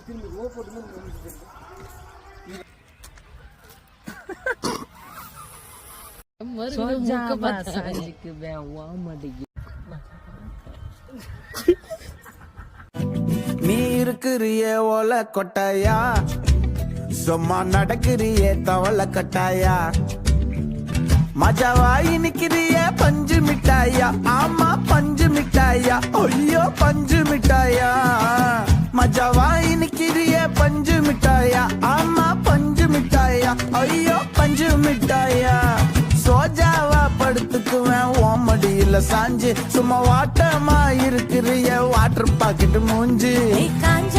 திரும்பி ஓ போட்டு நீ இருக்கிறிய ஓல கொட்டாயா, சும்மா நடக்கிறிய தவள கட்டாயா, மஜாவாய் நிக்கிறிய பஞ்சு மிட்டாயா, ஆமா பஞ்சு மிட்டாயா, ஐயோ பஞ்சு மிட்டாயா, மஜாவாய் நிக்கிறிய பஞ்சு மிட்டாயா, ஆமா பஞ்சு மிட்டாயா, ஐயோ பஞ்சு மிட்டாயா, சோஜாவா படுத்துக்குவேன் ஓமடியில சாஞ்சு, சும்மா வாட்டமா இருக்கிறிய வாட்டர் பாக்கெட் மூஞ்சு. காஞ்ச